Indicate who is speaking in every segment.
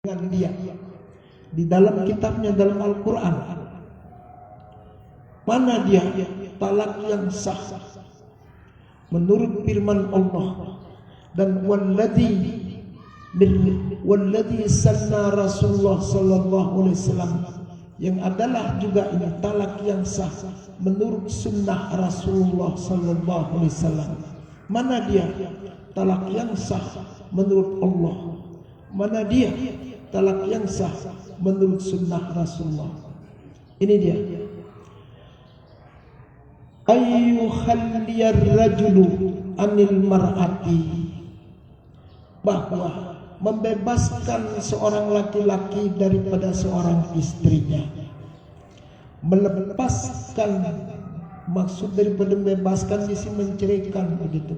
Speaker 1: dengan dia di dalam kitabnya, dalam Al-Quran. Mana dia talak yang sah menurut firman Allah, dan walladhi sanna Rasulullah sallallahu alaihi wasallam, yang adalah juga ini talak yang sah menurut sunnah Rasulullah sallallahu alaihi wasallam. Mana dia talak yang sah menurut Allah? Mana dia talak yang sah menurut sunnah Rasulullah? Ini dia. Ayyukhalliyar rajulu anil mar'ati, bahwa membebaskan seorang laki-laki daripada seorang istrinya. Melepaskan, maksud daripada membebaskan di sini menceraikan, begitu.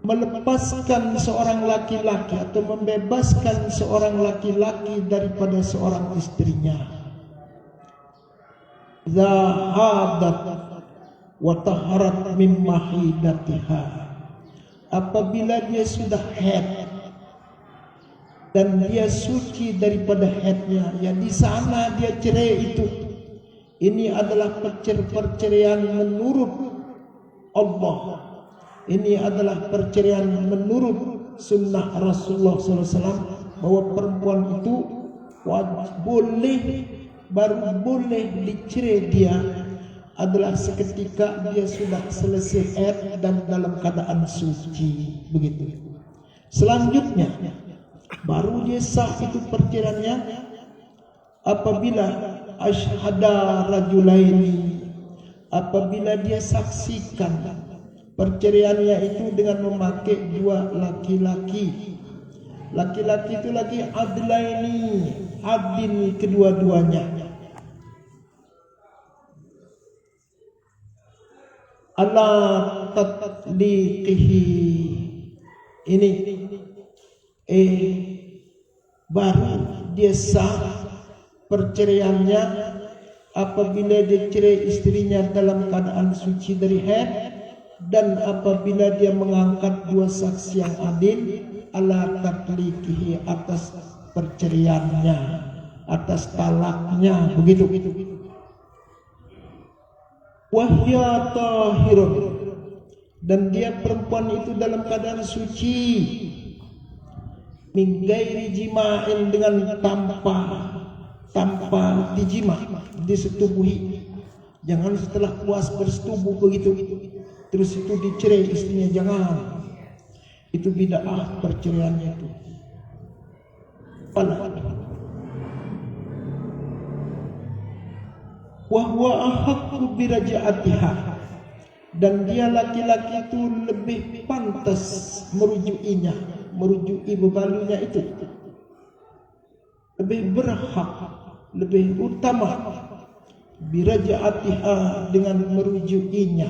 Speaker 1: Melepaskan seorang laki-laki atau membebaskan seorang laki-laki daripada seorang istrinya. Zahadat wa taharat min mahidatiha, apabila dia sudah haid dan dia suci daripada haidnya, yang di sana dia cerai itu, ini adalah perceraian menurut Allah. Ini adalah perceraian menurut sunnah Rasulullah SAW, bahwa perempuan itu baru boleh dicerai dia adalah seketika dia sudah selesai haid dan dalam keadaan suci, begitu. Selanjutnya baru dia sah itu perceraiannya apabila asyhada rajulaini, apabila dia saksikan perceraiannya itu dengan memakai dua laki-laki. Laki-laki itu lagi adlaini, adil kedua-duanya. Ala tatliqihi, ini baru dia sah perceraiannya apabila dia cerai istrinya dalam keadaan suci dari haid, dan apabila dia mengangkat dua saksi yang adil ala tatliqihi, atas perceraiannya, atas talaknya, begitu. Wahya tahirun, dan dia perempuan itu dalam keadaan suci, min ghairi jima'in, dengan tanpa dijima, disetubuhi. Jangan setelah puas bersetubuh begitu terus itu dicerai istrinya, jangan. Itu bid'ah perceraiannya itu. Wa huwa ahaqqu biraja'atiha, dan dia laki-laki itu lebih pantas merujukinya, merujui bebalunya itu, lebih berhak, lebih utama biraja'atiha, dengan merujukinya,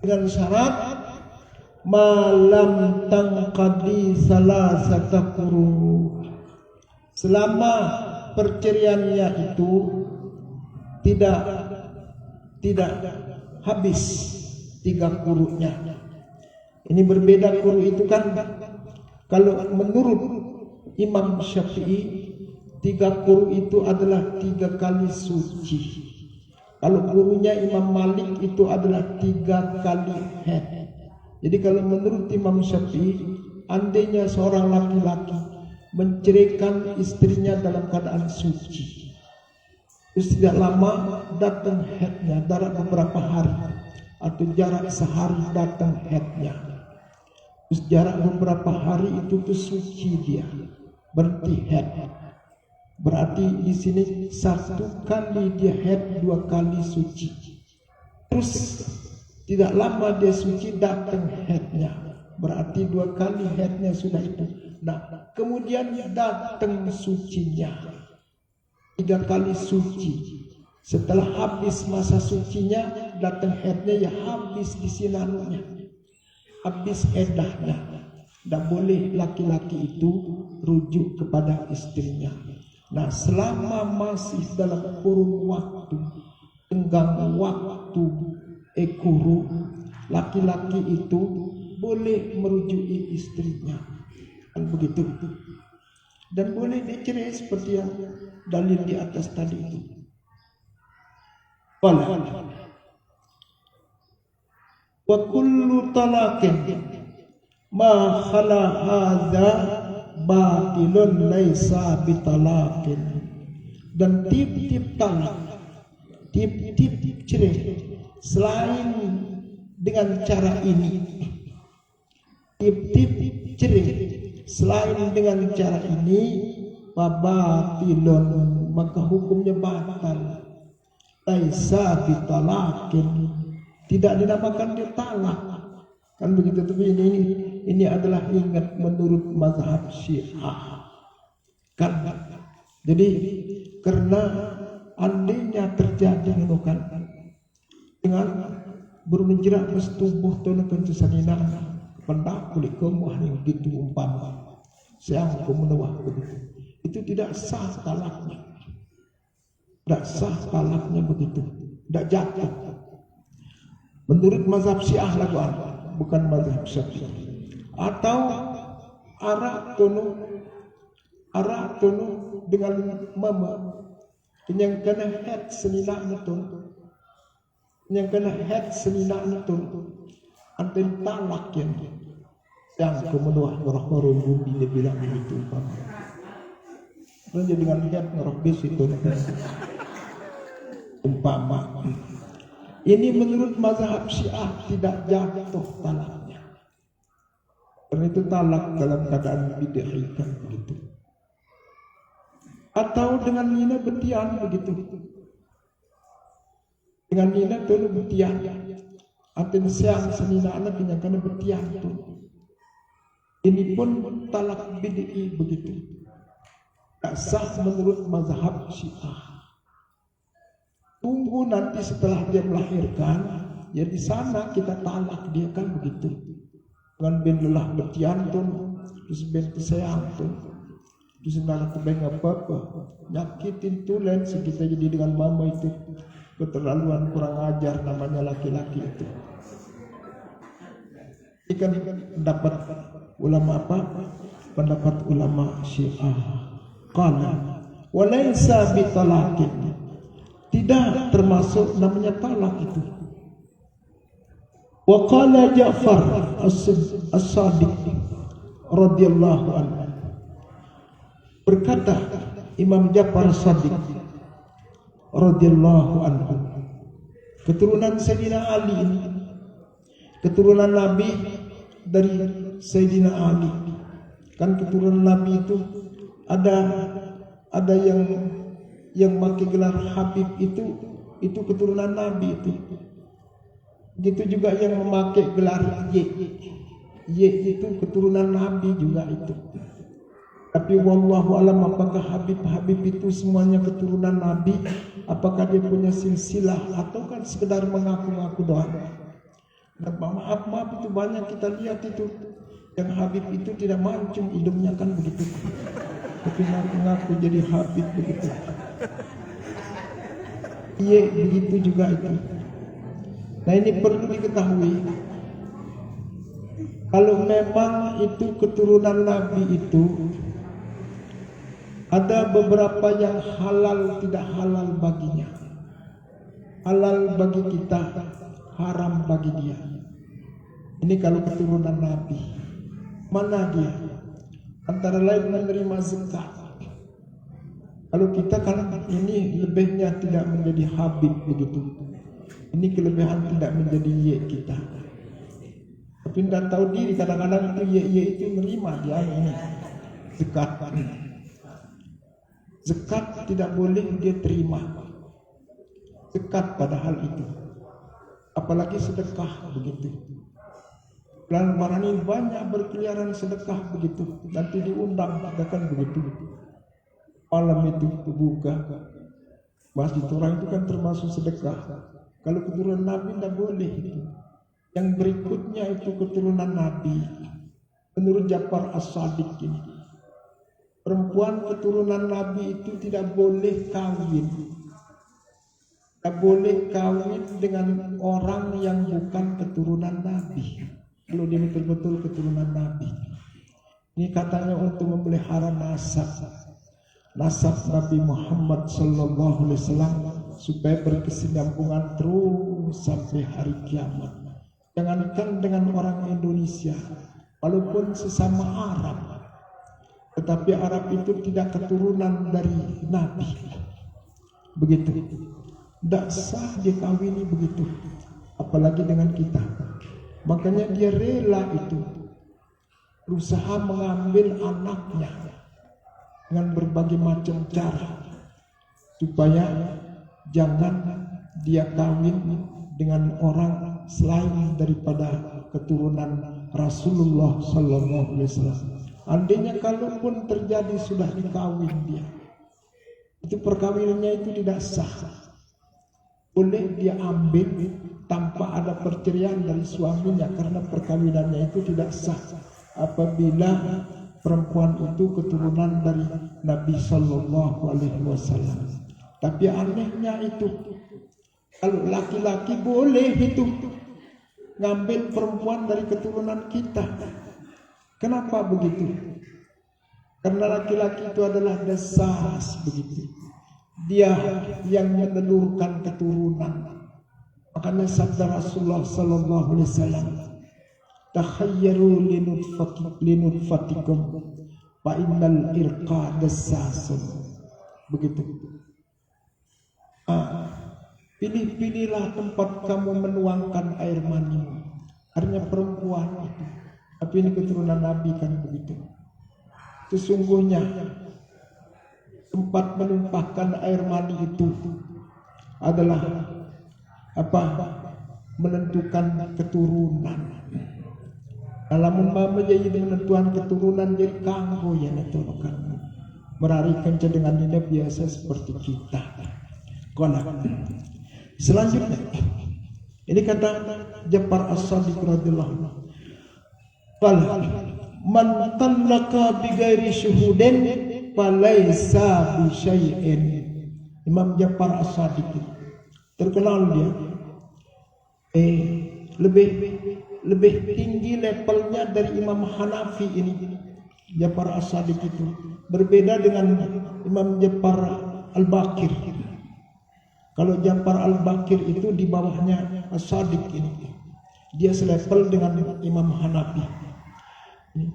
Speaker 1: dengan syarat malam tangqadi salasata quru, selama perceraiannya itu tidak habis 3 kurunya. Ini berbeda kuru itu kan, kalau menurut Imam Syafi'i 3 kuru itu adalah 3 kali suci. Kalau kurunya Imam Malik itu adalah 3 kali haid. Jadi kalau menurut Imam Syafi'i, andainya seorang laki-laki menceraikan istrinya dalam keadaan suci, terus tidak lama datang haidnya, jarak beberapa hari atau jarak sehari datang haidnya, terus jarak beberapa hari itu tuh suci dia, berhenti haid. Berarti di sini 1 kali dia haid, 2 kali suci. Terus tidak lama dia suci datang haidnya, berarti 2 kali haidnya sudah itu. Nah, kemudian datang sucinya, 3 kali suci. Setelah habis masa sucinya, datang haidnya, ya habis di sinanunya, habis edahnya. Tidak boleh laki-laki itu rujuk kepada istrinya. Nah, selama masih dalam kurun waktu, tenggang waktu kurun, laki-laki itu boleh merujuki istrinya. Kan begitu. Dan boleh dicerai seperti yang dalil di atas tadi itu. Wa kullu talaqin ma khala hadza batilun laisa bitalaqin. Dan tip-tip talak, tip-tip cerai selain dengan cara ini, tip-tip cerai selain dengan cara ini, batilun, maka hukumnya batal. Laisa bitalaqin, tidak dinamakan dia talak. Kan begitu. Tapi ini adalah ingat menurut mazhab Syiah. Kan jadi karena andainya terjadi kan dengan bermenjerak mestubuh tono kencesanina pendak kulit kemuah yang gitu umpama siang kemenawah begitu, itu tidak sah talaknya, tidak sah talaknya begitu, tidak jatuh menurut mazhab Syiah lagu bukan mazhab Syafi'i. Atau arak tono dengan mama yang kena head seninaknya tu, yang kena head seninaknya tu, anten talak yang kemenuah ngerah-ngerah bumi dia bilang begitu umpama. Jadi dengan head ngerah bis itu umpama. Ini menurut mazhab Syiah tidak jatuh talaknya. Karena itu talak dalam keadaan bid'ah begitu. Atau dengan nina betian begitu. Dengan nina tu betian. Aten siang senina anak yang kena betian tu. Ini pun talak bid'ah begitu. Tak sah menurut mazhab Syiah. Tunggu nanti setelah dia melahirkan, ya di sana kita talak dia kan begitu. Dengan ben lelah betian tu, terus ben kesayang tu. Terus nara tebeng apa-apa nyakitin tulen sekitar jadi dengan mama itu keterlaluan kurang ajar namanya laki-laki itu. Ikan pendapat ulama apa? Pendapat ulama Syiah. Qala walaysa bitalaqin, tidak termasuk namanya talak itu. Wa qala Ja'far as-Sadiq radhiyallahu anhu, berkata Imam Ja'far as-Sadiq radhiyallahu anhu, keturunan Sayyidina Ali ini, keturunan Nabi dari Sayyidina Ali. Kan keturunan Nabi itu ada yang pakai gelar Habib itu keturunan Nabi itu. Begitu juga yang memakai gelar Y itu keturunan Nabi juga itu. Tapi wallahu alam apakah Habib itu semuanya keturunan Nabi? Apakah dia punya silsilah atau kan sekedar mengaku-ngaku doang? Dan maaf itu banyak kita lihat itu yang Habib itu tidak mancung hidungnya kan begitu. Tapi ngaku-ngaku jadi Habib begitu. Iya begitu juga itu. Nah ini perlu diketahui. Kalau memang itu keturunan Nabi itu, ada beberapa yang halal tidak halal baginya. Halal bagi kita, haram bagi dia. Ini kalau keturunan Nabi. Mana dia? Antara lain menerima zakat. Kalau kita kan ini lebihnya tidak menjadi Habib begitu. Ini kelebihan tidak menjadi ye kita. Tapi tidak tahu diri kadang-kadang itu ye itu menerima dia ini zakat. Zakat tidak boleh dia terima. Zakat padahal itu. Apalagi sedekah begitu. Dan barang ini banyak berkeliaran sedekah begitu. Nanti diundang katakan begitu. Malam itu terbuka. Masjid orang itu kan termasuk sedekah. Kalau keturunan Nabi tidak boleh itu. Yang berikutnya itu keturunan Nabi. Menurut Ja'far as-Sadiq ini, perempuan keturunan Nabi itu tidak boleh kawin. Tidak boleh kawin dengan orang yang bukan keturunan Nabi. Kalau dia betul-betul keturunan Nabi. Ini katanya untuk memelihara nasab Nabi Muhammad sallallahu alaihi wasallam supaya berkesinambungan terus sampai hari kiamat. Jangankan dengan orang Indonesia, walaupun sesama Arab, tetapi Arab itu tidak keturunan dari Nabi. Begitu. Tidak sah dikawini begitu. Apalagi dengan kita. Makanya dia rela itu berusaha mengambil anaknya dengan berbagai macam cara supaya jangan dia kawin dengan orang selain daripada keturunan Rasulullah sallallahu alaihi wasallam. Andainya kalaupun terjadi sudah dikawin dia, itu perkawinannya itu tidak sah. Boleh dia ambil tanpa ada perceraian dari suaminya karena perkawinannya itu tidak sah apabila perempuan itu keturunan dari Nabi sallallahu alaihi wasallam. Tapi anehnya itu kalau laki-laki boleh itu ngambil perempuan dari keturunan kita. Kenapa begitu? Karena laki-laki itu adalah desas begitu. Dia yang menelurkan keturunan. Makanya sabda Rasulullah sallallahu alaihi wasallam, takhayyaru linutfatikum fa innal irqa dassasun. Begitu. Pilih-pilihlah tempat kamu menuangkan air manimu. Artinya perempuan itu. Tapi ini keturunan Nabi kan begitu. Sesungguhnya tempat menumpahkan air mani itu adalah menentukan keturunan. Alamun mama jadi menentukan keturunan jadi kanggo ya netolokan. Merarikan dengan ini biasa seperti kita. Konak. Selanjutnya ini kata Ja'far As-Shadiq radhiyallahu anhu. Qala man talaka bi ghairi syuhudin falaysa bi syai'in. Imam Ja'far As-Shadiq terkenal dia lebih tinggi levelnya dari Imam Hanafi ini. Ja'far As-Shadiq itu berbeda dengan Imam Ja'far Al-Baqir. Kalau Ja'far Al-Baqir itu di bawahnya As-Shadiq ini. Dia selevel dengan Imam Hanafi.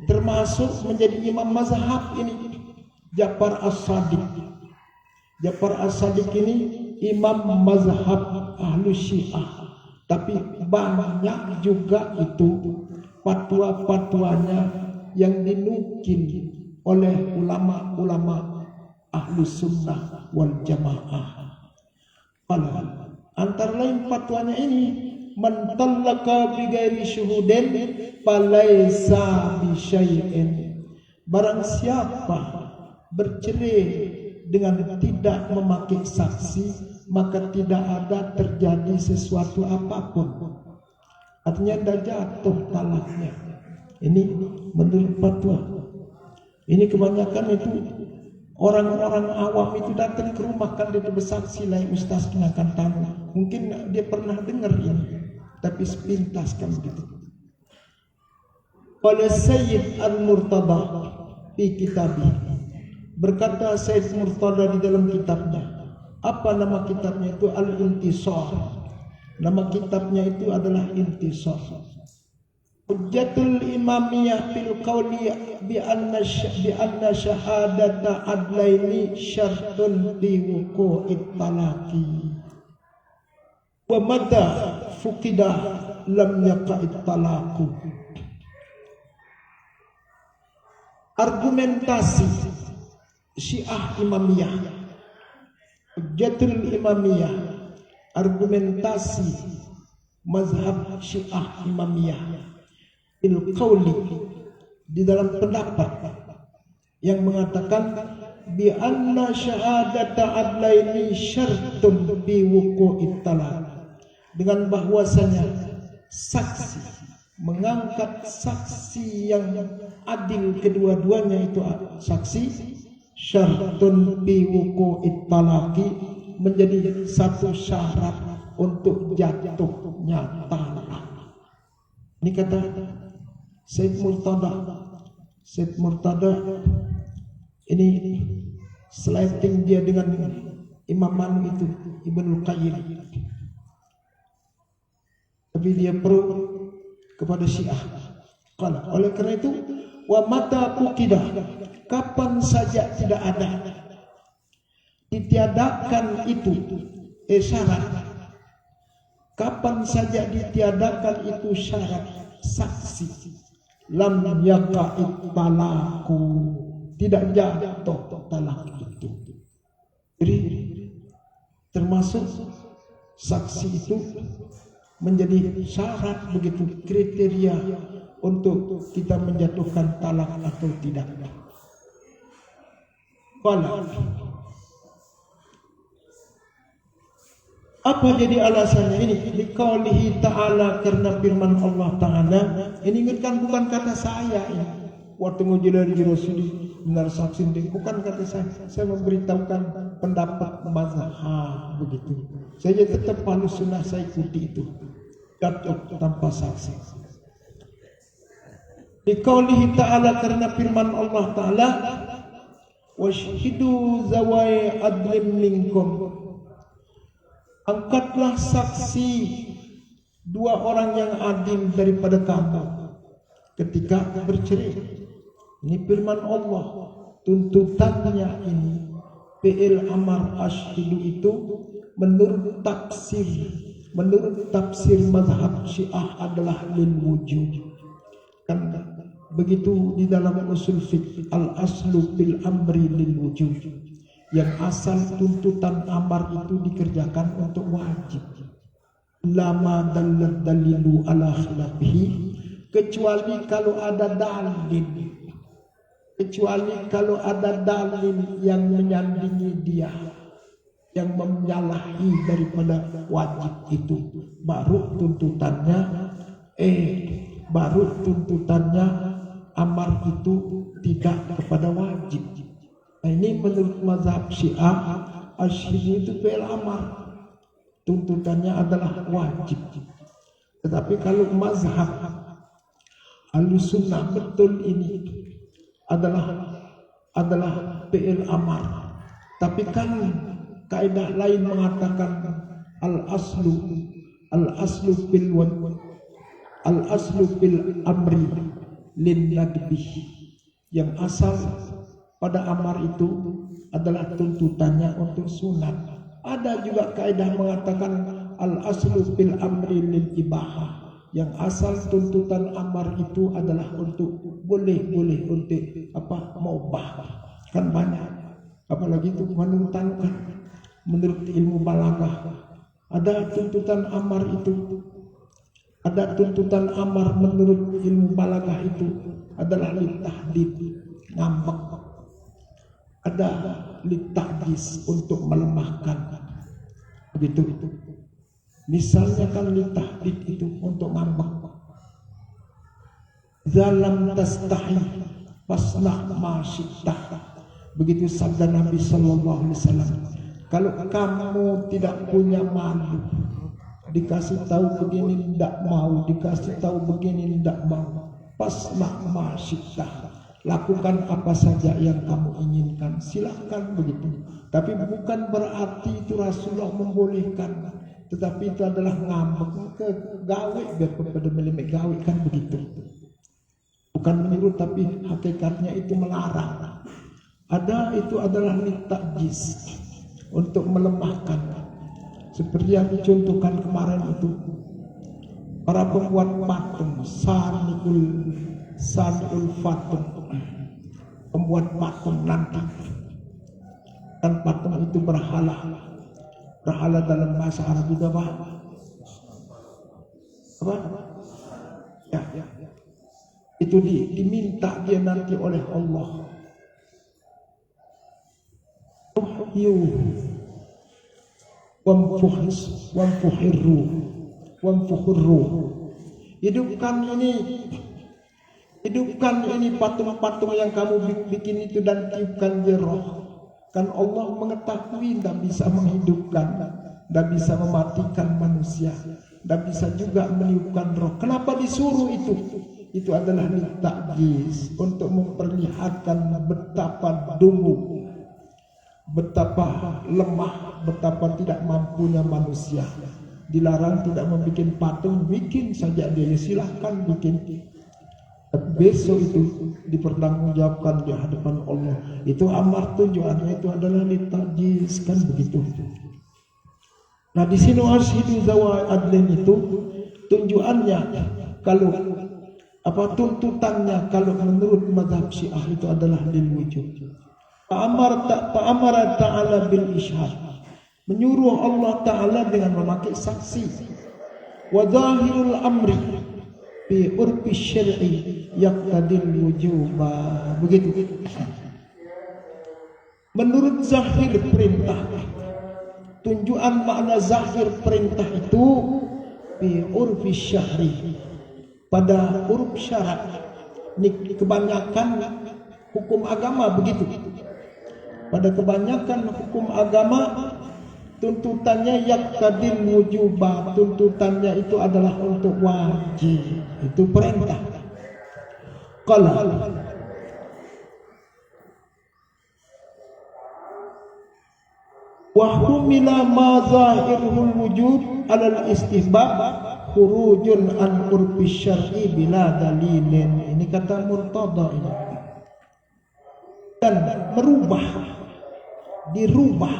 Speaker 1: Termasuk menjadi imam mazhab ini Ja'far As-Shadiq. Ja'far As-Shadiq ini imam mazhab ahlu Syiah. Tapi banyak juga itu fatwa-fatwanya yang dinukil oleh ulama-ulama ahlu sunnah wal jamaah. Antara lain fatwanya ini, man talaka bi ghairi syuhudin falaysa bi syai'in. Barang siapa bercerai dengan tidak memakai saksi, maka tidak ada terjadi sesuatu apapun. Artinya dah jatuh talaknya. Ini menurut fatwa. Ini kebanyakan itu orang-orang awam itu datang ke rumah kan dia bersaksi lah ustaz kenakan tamu. Mungkin dia pernah dengar ini, tapi sepintas kan begitu. Oleh Sayyid Al-Murtada di kitabnya, berkata Sayyid Murtada di dalam kitabnya, apa nama kitabnya itu? Al-Intisar. Nama kitabnya itu adalah Intisar. Hujjatul imamiyah fil qawli bi anna syahadata adlaini syartun li wuqu'it talaqi wa mata fuqidah lam yaqa'it talaqu. Argumentasi Syiah Imamiyah, Hujjatul Imamiyah, argumentasi mazhab Syiah Imamiyah il-qawli, di dalam pendapat yang mengatakan bi anna syahadata adlaini syartun bi wuqu'it talaq, dengan bahwasanya saksi, mengangkat saksi yang adil kedua-duanya itu saksi, syartun bi wuqu'it talaqi, menjadi satu syarat untuk jatuhnya talak. Ini kata Sayyid Murtada. Syed Murtada ini slating dia dengan Imam Manu itu Ibnul Qayyim, tapi dia pro kepada Syiah. Oleh karena itu, wa mata fuqidah, kapan saja tidak ada, ditiadakan itu syarat, kapan saja ditiadakan itu syarat saksi, lam yaqa'id talaku, tidak jatuh talak itu. Jadi termasuk saksi itu menjadi syarat, begitu kriteria untuk kita menjatuhkan talak atau tidak. Apa jadi alasannya ini? Liqaulihi ta'ala, karena firman Allah Ta'ala. Ini kan bukan kata saya ini. Waktu ngujilari Rasul benar saksi, bukan kata saya memberitahukan pendapat mazhab begitu. Saya tetap Ahlus Sunnah, saya ikuti itu. Tanpa saksi. Liqaulihi ta'ala, karena firman Allah Ta'ala, washhidu zawai adlim minkum, angkatlah saksi dua orang yang adil daripada kamu ketika bercerai. Ini firman Allah, tuntutannya ini fi'il amar ashhidu itu menurut tafsir mazhab Syiah adalah lil wujud. Kan begitu di dalam usul fiqh, al aslu bil amri lil wujud, yang asal tuntutan amar itu dikerjakan untuk wajib. Lama dalil dalilu ala khilafihi, kecuali kalau ada dalil, kecuali kalau ada dalil yang menyandingi dia, yang menyalahi daripada wajib itu, baru tuntutannya amar itu tidak kepada wajib. Nah, ini menurut mazhab Syiah, asyhidu itu fi'il amar, tuntutannya adalah wajib. Tetapi kalau mazhab Ahlus Sunnah betul ini adalah fi'il amar. Tapi kan kaidah lain mengatakan al aslu fil amri lin nadbi, yang asal pada amar itu adalah tuntutannya untuk sunat. Ada juga kaidah mengatakan al aslu fil amri lil ibahah, yang asal tuntutan amar itu adalah untuk boleh untuk mubah. Kan banyak, apalagi itu menurut ilmu balaghah ada tuntutan amar itu, ada tuntutan amar menurut ilmu balaghah itu adalah litahdid, ngambek. Ada litahjis, untuk melemahkan, begitu. Misalnya kan litahdid itu untuk ngambek. Zalam tastahi fasnah ma syi'tah, begitu sabda Nabi sallallahu alaihi wasallam. Kalau kamu tidak punya malu, dikasih tahu begini tidak mau, dikasih tahu begini tidak mau, fasnah ma syi'tah, lakukan apa saja yang kamu inginkan, silakan begitu. Tapi bukan berarti itu Rasulullah membolehkan, tetapi itu adalah ngambek ke gawe, biar kepada melimek gawe, kan begitu. Bukan menyuruh, tapi hakikatnya itu melarang. Ada itu adalah litajis, untuk melemahkan. Seperti yang dicontohkan kemarin itu, para pembuat patung, Saniul Fatum, pembuat patung nanti. Kan patung itu berhala dalam bahasa Arab juga apa? Ya. Itu diminta dia nanti oleh Allah. Hidupkan ini patung-patung yang kamu bikin itu, dan tiupkan jeroh. Kan Allah mengetahui tidak bisa menghidupkan, tidak bisa mematikan manusia, tidak bisa juga meniupkan roh. Kenapa disuruh itu? itu adalah litakjis, untuk memperlihatkan betapa dungu, betapa lemah, betapa tidak mampunya manusia. Dilarang tidak membuat patung, bikin saja dia, silahkan bikin. Besok itu dipertanggungjawabkan di hadapan Allah. Itu amar, tujuannya itu adalah litakjis, kan begitu. Nah di sini arshidu zawa adlin itu tujuannya, kalau tuntutannya kalau menurut mazhab Syiah itu adalah lil wujud. Fa'amara ta'ala bil ishhad, menyuruh Allah Ta'ala dengan memakai saksi. Wa zahirul amri fi urfi syar'i yaqtadil wujuba, begitu. Menurut zahir perintah, tunjukan makna zahir perintah itu fi urfi syar'i, pada uruf syarat. Ini kebanyakan hukum agama begitu. Pada kebanyakan hukum agama tuntutannya yaqtadil wujuba, tuntutannya itu adalah untuk wajib, itu perintah. Qala wa humila ma zahirul wujub alal istihbab khurujun an urfi syar'i bila dalilin. Ini kata Murtada ini. Dan merubah, dirubah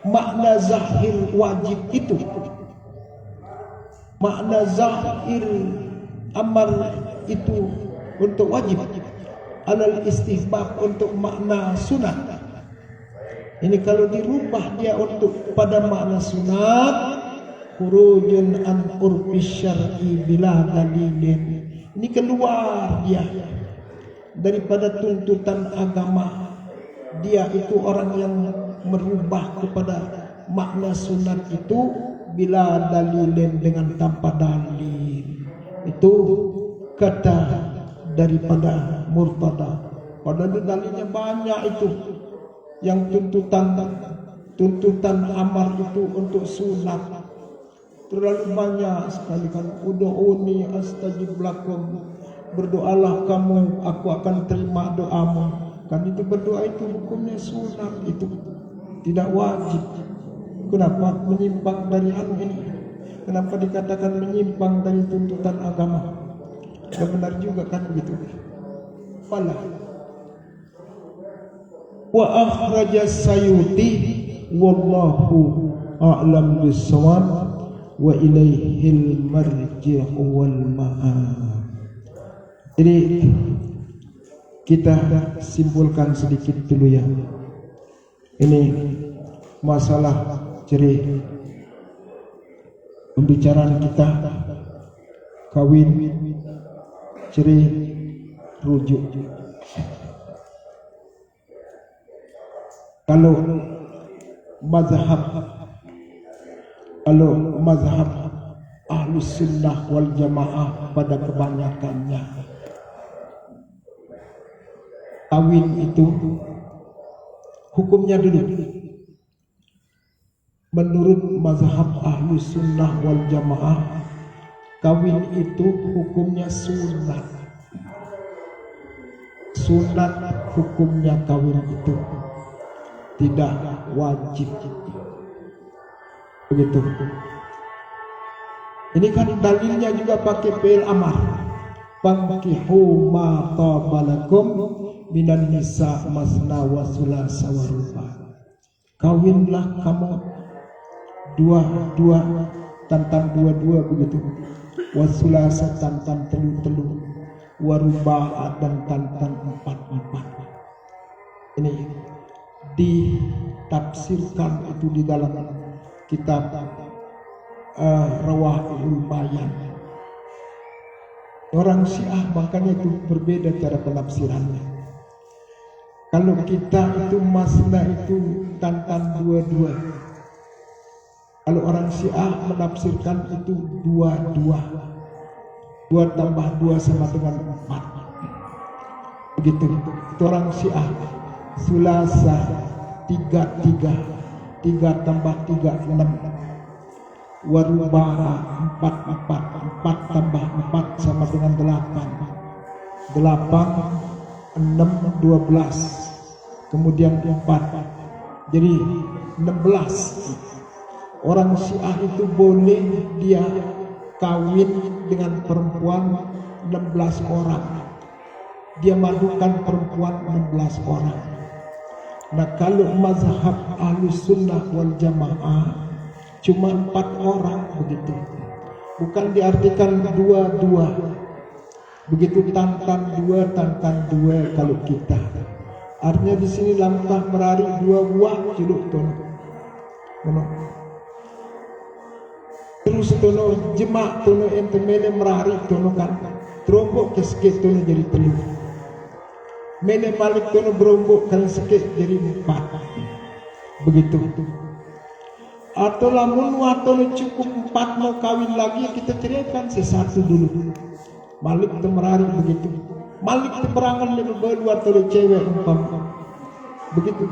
Speaker 1: makna zahir wajib itu, makna zahir amar itu untuk wajib, alal istihbab untuk makna sunat. Ini kalau dirubah dia untuk pada makna sunat, khurujun an urfi syar'i bila dalilin. Ini keluar dia daripada tuntutan agama. Dia itu orang yang merubah kepada makna sunat itu bila dalilin, dengan tanpa dalil. Itu kata daripada Murtada. Padahal dalilnya banyak itu. Yang tuntutan amar itu untuk sunat terlalu banyak sekali kan. Ud'uni astajib lakum, berdoalah kamu, aku akan terima doamu. Kan itu berdoa itu hukumnya sunat, itu tidak wajib. Kenapa menyimpang dari anu ini? Kenapa dikatakan menyimpang dari tuntutan agama? Sudah benar juga kan begitu. Fala wa akhraja Sayuti wallahu a'lam bis-shawab wa ilaihil marji'u wal ma'ab. Jadi kita simpulkan sedikit dulu ya. Ini masalah ciri pembicaraan kita kawin, ciri rujuk. Kalau mazhab Ahlus Sunnah wal Jamaah pada kebanyakannya, kawin itu hukumnya dulu. Menurut mazhab Ahlus Sunnah wal Jamaah, kawin itu hukumnya sunat. Sunat hukumnya kawin itu, tidak wajib. Begitu. Ini kan dalilnya juga pakai fi'il amar. Fankihu ma tabalakum minan nisa masna wa sulasa wa ruba. Kawinlah kamu dua-dua, tantan dua-dua begitu. Wa sulasa tantan telu-telu, wa ruba dan tantan empat-empat. Ini ditafsirkan itu di dalam kitab Rawahul Bayan. Orang Syiah makanya itu berbeda cara penafsirannya. Kalau kita itu masna itu tantan dua-dua. Kalau orang Syiah menafsirkan itu dua-dua. 2 tambah 2 sama dengan 4. Begitu. Itu orang Syiah. Sulasa 3 tambah 3 6. warubara 4 tambah 4 sama dengan 8, 6 12, kemudian 4, jadi 16. Orang Syiah itu boleh dia kawin dengan perempuan 16 orang, dia madukan perempuan 16 orang. Nah kalau mazhab Ahlus Sunnah wal Jamaah cuma 4 orang begitu, bukan diartikan 2-2 begitu, tantan 2 kalau kita artinya di sini langkah merari 2 buah ciluk tono. Terus tono jemak tono ente mele merari tono kan terombok ke sikit tono jadi telur, mele balik tono berombok kan sikit jadi 4 begitu. Atau lamun tono cukup 4 mau kawin lagi kita ceraikan sesatu dulu, balik temerari begitu, balik temerangan lebih berdua tono cewek begitu,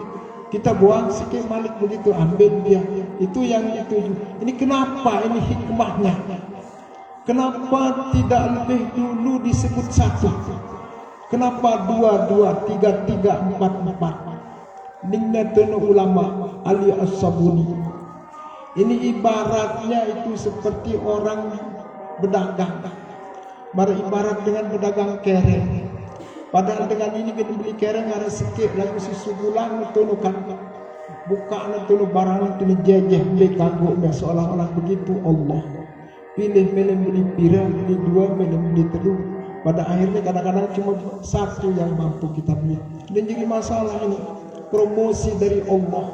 Speaker 1: kita buang sikit balik begitu, ambil dia itu yang itu. Ini kenapa, ini hikmahnya, kenapa tidak lebih dulu disebut 1, kenapa 2-2, 3-3, 4-4. Ningna tono ulama Ali As-Sabuni, ini ibaratnya itu seperti orang berdagang, beribarat dengan berdagang kereng. Padahal dengan ini kita beli kereng ada sikit lalu sesubulan tono kan buka tono barang tono jejeh beli kagok seolah-olah begitu. Allah pilih beli pira, beli 2, beli 3, pada akhirnya kadang-kadang cuma 1 yang mampu kita beli. Dan jadi masalah ini promosi dari Allah.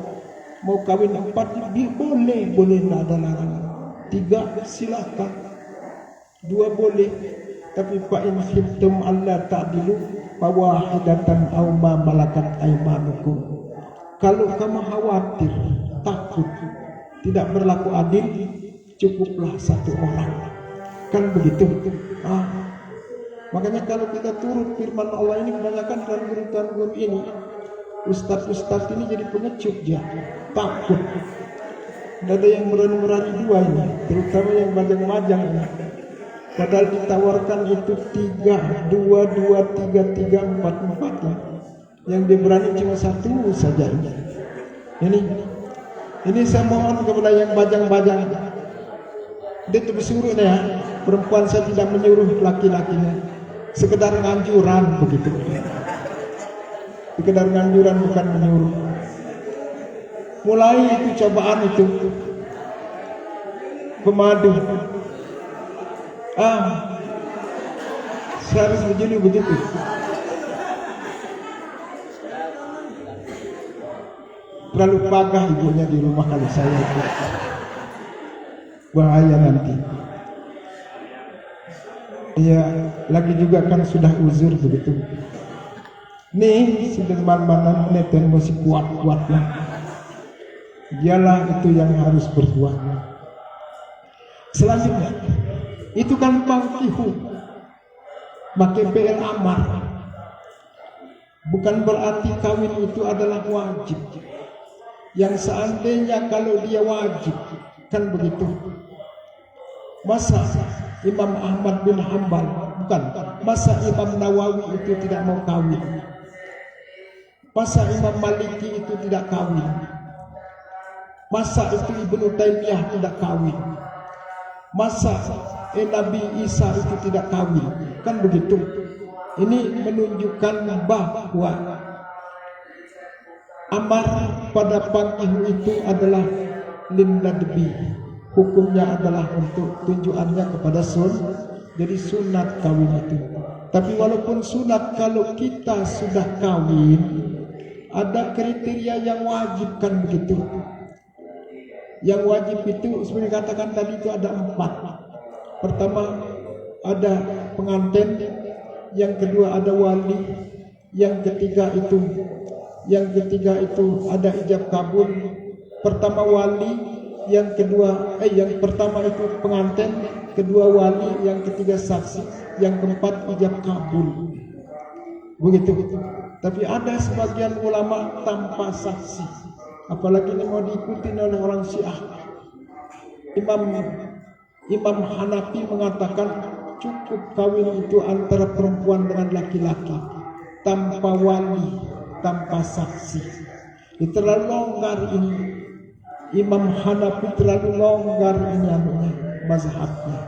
Speaker 1: Mau kawin 4 boleh, tidak ada larangan. 3 silakan, 2 boleh. Tapi fa in khiftum alla ta'dilu fawahidatan aw ma malakat aymanukum. Kalau kamu khawatir, takut tidak berlaku adil, cukuplah 1 orang. Kan begitu. Makanya kalau kita turut firman Allah ini, kebanyakan dalam guru ini, ustaz ini jadi pengecut dia, takut. Tidak ada yang berani 2 ini, terutama yang majang-majang ini. Padahal ditawarkan itu 3, 2, 3, 4 lah. Yang dia berani cuma 1 saja ini. Ini saya mohon kepada yang bajang-bajang, dia itu disuruh ya, perempuan saya tidak menyuruh laki-lakinya, sekedar nganjuran begitu. Sekedar nganjuran bukan menyuruh. Mulai itu cobaan itu pemadu. Saya harus begitu. Terlalu pagah ibunya di rumah kalau saya itu. Bahaya nanti. Ya, lagi juga kan sudah uzur begitu. Nih, sudah mana neten masih kuat-kuatlah. Dialah itu yang harus berbuat. Selanjutnya, itu kan pangkihu, pakai fi'il amar. Bukan berarti kawin itu adalah wajib. Yang seandainya kalau dia wajib, kan begitu. Masa Imam Ahmad bin Hanbal, bukan, masa Imam Nawawi itu tidak mau kawin? Masa Imam Maliki itu tidak kawin? Masa itu Ibnu Taimiyah tidak kawin? Masa Nabi Isa itu tidak kawin? Kan begitu. Ini menunjukkan bahwa amar pada pangkihu itu adalah linnadbi. Hukumnya adalah untuk tunjukannya kepada jadi sunat kawin itu. Tapi walaupun sunat, kalau kita sudah kawin, ada kriteria yang wajib, kan begitu. Yang wajib itu sebenarnya katakan tadi itu ada 4. Pertama ada pengantin, yang kedua ada wali, yang ketiga itu ada ijab kabul. Pertama wali, yang pertama itu pengantin, kedua wali, yang ketiga saksi, yang keempat ijab kabul. Begitu. Tapi ada sebagian ulama tanpa saksi. Apalagi ini mau diikuti oleh orang Syiah. Imam Hanafi mengatakan cukup kawin itu antara perempuan dengan laki-laki tanpa wali, tanpa saksi. Itu terlalu longgar ini. Imam Hanafi terlalu longgar ini mazhabnya.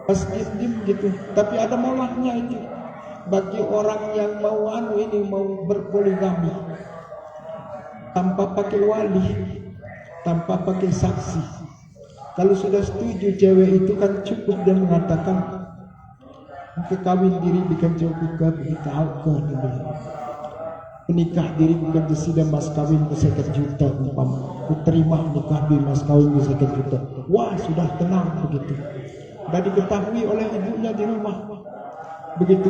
Speaker 1: Masjid gitu, tapi ada molahnya itu bagi orang yang mau mau berpoligami tanpa pakai wali, tanpa pakai saksi. Kalau sudah setuju cewek itu kan cukup dia mengatakan kawin diri bukan cukup kita alkohol menikah diri bukan sudah mas kawin ke 1 juta umpama ku terima nikah di mas kawin ke 1 juta. Wah sudah tenang begitu. Sudah diketahui oleh ibunya di rumah begitu.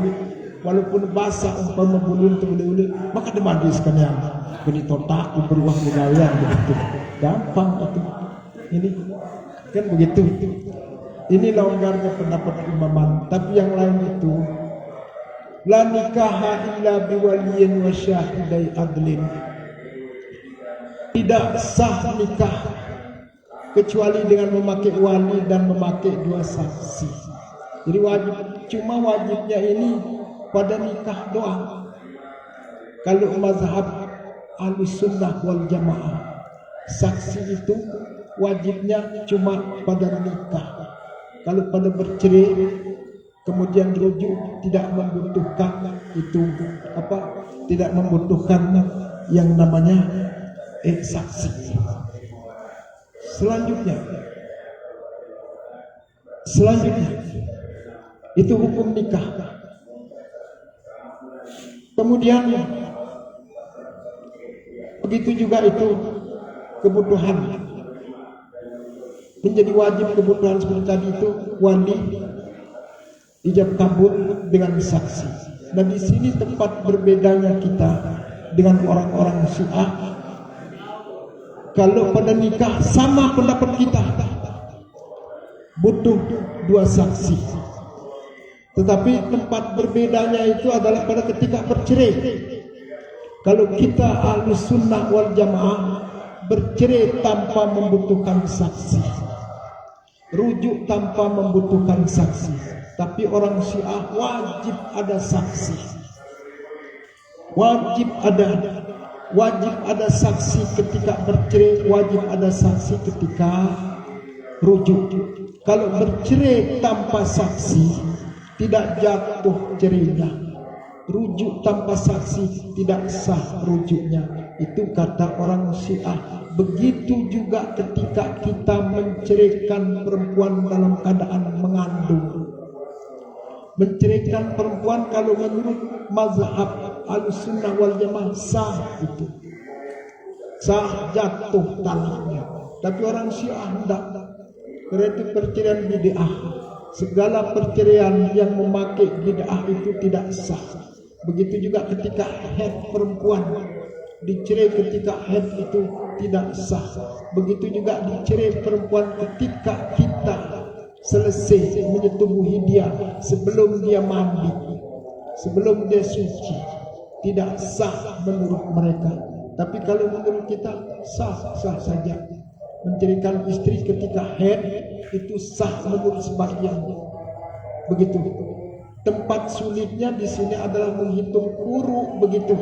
Speaker 1: Walaupun basah umpama bulun terulek-ulek maka dimandiskan yang ini totak beruang pegawaian begitu. Gampang itu. Ini kan begitu. Ini longgarnya pendapat imaman. Tapi yang lain itu la nikaha illa biwaliyin wa syahidai adlin. Tidak sah nikah kecuali dengan memakai wali dan memakai 2 saksi. Jadi cuma wajibnya ini pada nikah doang. Kalau mazhab Ahlussunnah wal Jamaah, saksi itu wajibnya cuma pada nikah. Kalau pada bercerai kemudian rujuk tidak membutuhkan itu tidak membutuhkan yang namanya saksi. Selanjutnya itu hukum nikah. Kemudian begitu juga itu kebutuhan menjadi wajib, kebutuhan seperti tadi itu wali, ijab kabul dengan saksi. Dan di sini tempat berbedanya kita dengan orang-orang Syiah. Kalau pada nikah sama pendapat kita, butuh 2 saksi. Tetapi tempat berbedanya itu adalah pada ketika bercerai. Kalau kita Ahlussunnah wal Jamaah bercerai tanpa membutuhkan saksi, rujuk tanpa membutuhkan saksi. Tapi orang Syiah wajib ada saksi, wajib ada saksi ketika bercerai, wajib ada saksi ketika rujuk. Kalau bercerai tanpa saksi tidak jatuh cerainya, rujuk tanpa saksi tidak sah rujuknya. Itu kata orang Syiah. Begitu juga ketika kita menceraikan perempuan dalam keadaan mengandung. Menceraikan perempuan kalau menurut mazhab Ahlussunnah wal Jamaah sah itu. Sah jatuh talaknya. Tapi orang Syiah tidak. Berarti perceraian bid'ah. Segala perceraian yang memakai bid'ah itu tidak sah. Begitu juga ketika haid perempuan, dicerai ketika haid itu tidak sah. Begitu juga dicerai perempuan ketika kita selesai menyetubuhi dia sebelum dia mandi, sebelum dia suci, tidak sah menurut mereka. Tapi kalau menurut kita sah saja. Menceraikan istri ketika haid itu sah menurut sebagian. Begitu. Tempat sulitnya di sini adalah menghitung quru begitu.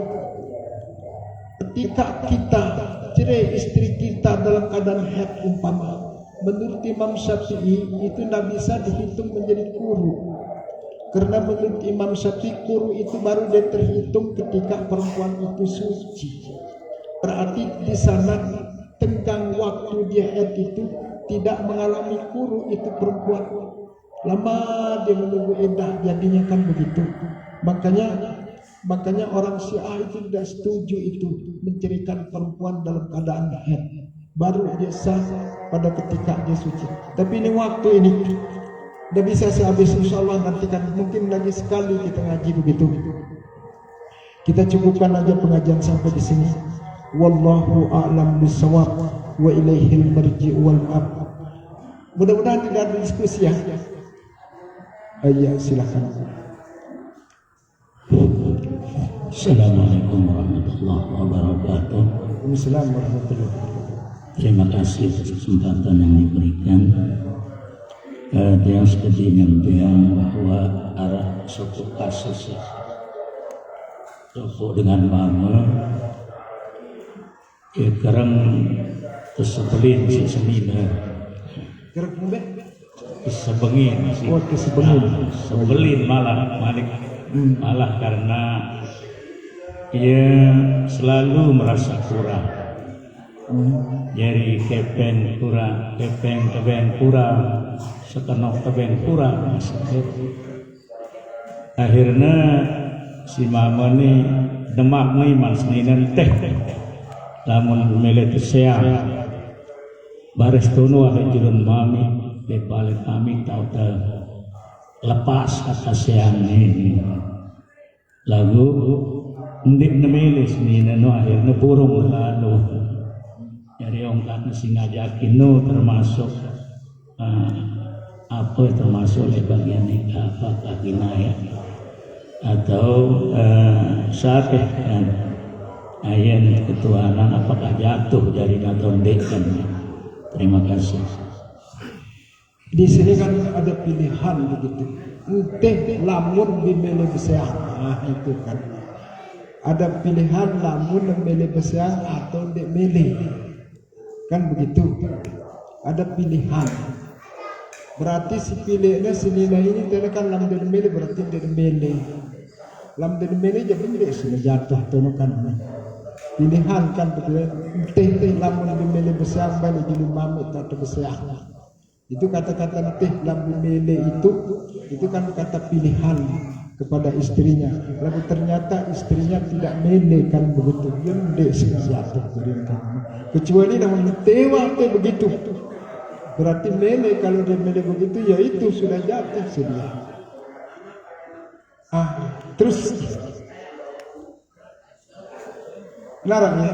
Speaker 1: Ketika kita cerai istri kita dalam keadaan haid umpama, menurut Imam Syafi'i itu tidak bisa dihitung menjadi quru. Karena menurut Imam Syafi'i quru itu baru dia terhitung ketika perempuan itu suci. Berarti di sana tenggang waktu dia haid itu tidak mengalami quru itu perempuan. Lama dia menunggu iddah, jadinya kan begitu. Makanya orang Syiah itu tidak setuju itu menceraikan perempuan dalam keadaan haid. Baru dia sah pada ketika dia suci. Tapi ini waktu ini udah bisa saya habis, insyaallah nanti kan mungkin lagi sekali kita ngaji begitu. Kita cukupkan aja pengajian sampai di sini. Wallahu a'lam bishawab wa ilaihil marji'u wal ma'ab. Mudah-mudahan tidak ada diskusi ya. Iya, silakan.
Speaker 2: Assalamualaikum warahmatullahi wabarakatuh.
Speaker 1: Waalaikumsalam warahmatullahi wabarakatuh.
Speaker 2: Terima kasih atas kesempatan yang diberikan. Dia seperti nyampaikan bahwa arah suatu kasus suatu dengan mama kerang tersebelin si seminar kesebengin sebelin malah karena ia selalu merasa kurang. Jadi kepeng kurang sekenok kepeng kurang. Akhirnya si mama ni demak ni mansinin teh lamun bumele teseang baris tono ada jurun mami de balik kami tahu lepas kata seang ni lagu ndik nemele senina no akhirnya burung lalu. Jadi orang kata si ngajakin no termasuk termasuk bagian nikah apa kinaya atau sakit kan ayat ketuhanan apakah jatuh dari natondekan. Terima kasih.
Speaker 1: Di sini kan ada pilihan begitu. Enteh lamun bimele beseang, itu kan. Ada pilihan lamun bimele beseang atau dek mele. Kan begitu. Ada pilihan. Berarti si pilihnya senina ini tadi kan lam dan mele berarti dari mele. Lam dan mele jadi mele sudah jatuh tono kan. Pilihan kan betul. Teh lam dan mele besar balik jadi mamut atau besar. Itu kata-kata teh lam dan mele itu kan kata pilihan kepada istrinya. Lalu ternyata istrinya tidak mele kan begitu. Dia mele sudah jatuh kan. Kecuali namun tewa begitu. Berarti mele kalau dia mele begitu ya itu sudah jatuh sedia. Terus larang ya.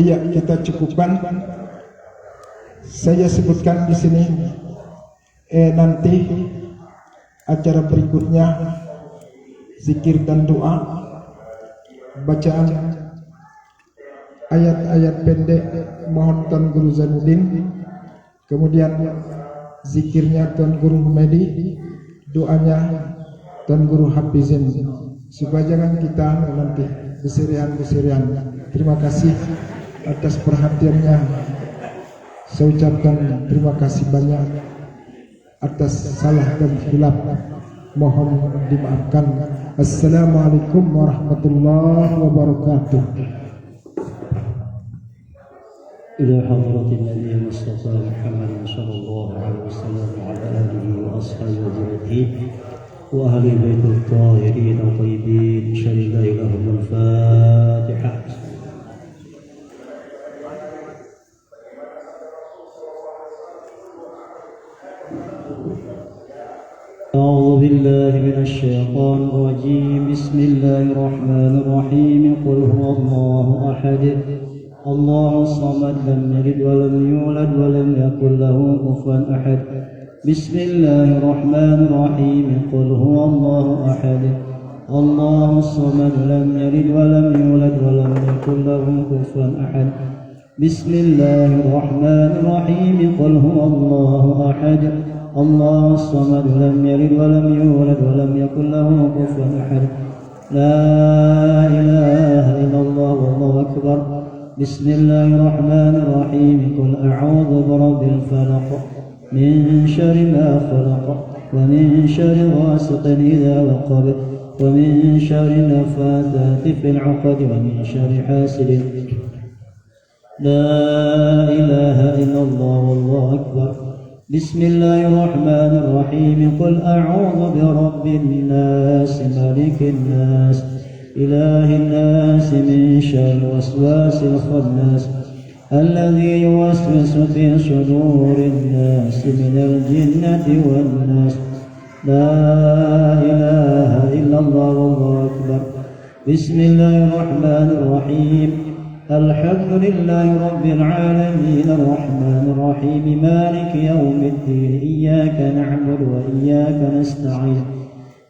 Speaker 1: Iya, kita cukupkan. Saya sebutkan di sini nanti acara berikutnya zikir dan doa, bacaan ayat-ayat pendek mohon Tuan Guru Zainuddin, kemudian zikirnya Tuan Guru Humedi, doanya Tuan Guru Hafizin, supaya jangan kita nanti beserian. Terima kasih atas perhatiannya. Saya ucapkan terima kasih banyak atas salah dan khilaf, mohon dimaafkan. Assalamualaikum warahmatullahi wabarakatuh.
Speaker 3: إلى حضرة النبي المصطفى محمد صلى الله عليه وسلم وعلى آله وأصحابه وذريته وأهل بيت الطاهرين الطيبين شهد لهم الفاتحة. أعوذ بالله من الشيطان الرجيم. بسم الله الرحمن الرحيم. قل هو الله أحد الله الصمد لم يلد ولم يولد ولم يكن له كفوا أحد. بسم الله الرحمن الرحيم. قل هو الله أحد الله الصمد لم يلد ولم يولد ولم يكن له كفوا أحد. بسم الله الرحمن الرحيم. قل هو الله أحد الله الصمد لم يلد ولم يولد ولم يكن له كفوا أحد. لا إله إلا الله والله أكبر. بسم الله الرحمن الرحيم. قل أعوذ برب الفلق من شر ما خلق ومن شر غاسق إذا وقب ومن شر النفاثات في العقد ومن شر حاسد. لا إله إلا الله والله أكبر. بسم الله الرحمن الرحيم. قل أعوذ برب الناس ملك الناس إله الناس من شر الوسواس الخناس الذي يوسوس في صدور الناس من الجنة والناس. لا إله إلا الله والله أكبر. بسم الله الرحمن الرحيم. الحمد لله رب العالمين الرحمن الرحيم مالك يوم الدين إياك نعبد وإياك نستعين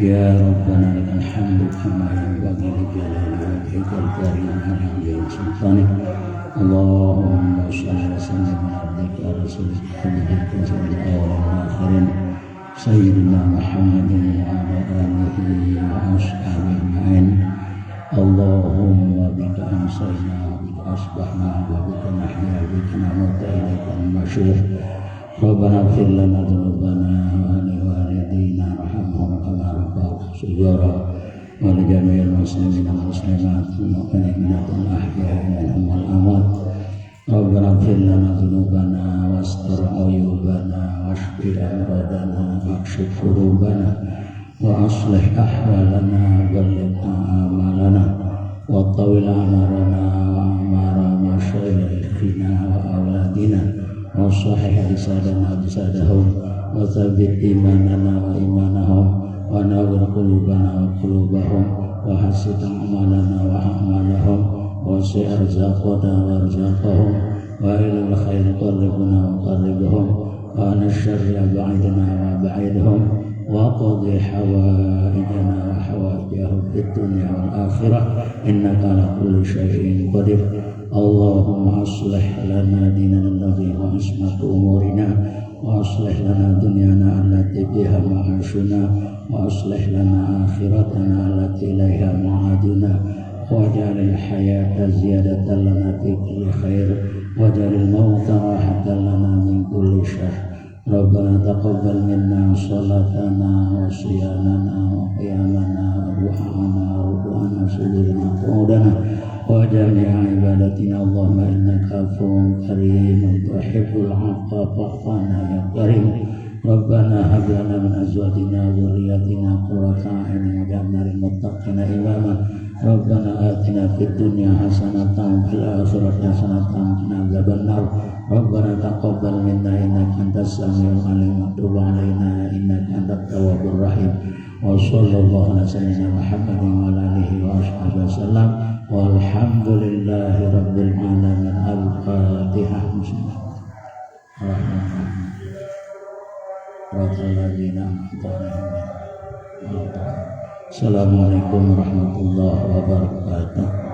Speaker 4: يا ربنا لك الحمد كما ينبغي لجلال وجهك الكريم وعظيم سلطانك اللهم صل وسلم على عبدك ورسولك حبيبك وسيد الاولين والاخرين سيدنا محمد وعلى اله واصحابه اجمعين اللهم بك امسينا وبك اصبحنا وبك نحيا وبك نموت اليك المشير ربنا اغفر لنا ذنوبنا ولوالدينا وارحمهم كما ربونا صغارا ولجميع المسلمين والمسلمات المؤمنين الاحياء منهم والاموات ربنا اغفر لنا ذنوبنا واستر عيوبنا واشف امراضنا واكشف كروبنا واصلح احوالنا وبلغ امالنا وطول اعمارنا واعمار مشايخنا واولادنا وصحح لساننا وجسادهم وثبت إيماننا وإيمانهم ونور قلوبنا وقلوبهم وحسن أعمالنا وأعمالهم وسع أرزاقنا وأرزاقهم وإلى الخير قربنا وقربهم وعن الشر أبعدنا وأبعدهم وقضي حوائجنا وحوائجهم في الدنيا والآخرة إنك على كل شيء قدير اللهم أصلح لنا ديننا الذي هو عصمة أمورنا وأصلح لنا دنيانا التي بها معاشنا وأصلح لنا آخرتنا التي إليها معادنا واجعل الحياة زيادة لنا في كل خير واجعل الموت راحة لنا من كل شر ربنا تقبل منا صلاتنا وصيامنا وقيامنا ودعاءنا وركوعنا سجودنا وقعودنا وجميع عبادتنا اللهم إنك عفو كريم تحب العفو فاعف عنا يا كريم ربنا هب لنا من أزواجنا وذرياتنا قرة أعين واجعلنا للمتقين إماما ربنا آتنا في الدنيا حسنة وفي الآخرة حسنة وقنا عذاب النار ربنا تقبل منا إنك أنت السميع العليم وتب علينا إنك أنت التواب الرحيم وصلى الله على سيدنا محمد وعلى آله وصحبه وسلم والحمد لله رب العالمين الفاتحة بسم الله الرحمن الرحيم صراط الذين أنعمت عليهم Assalamualaikum warahmatullahi wabarakatuh.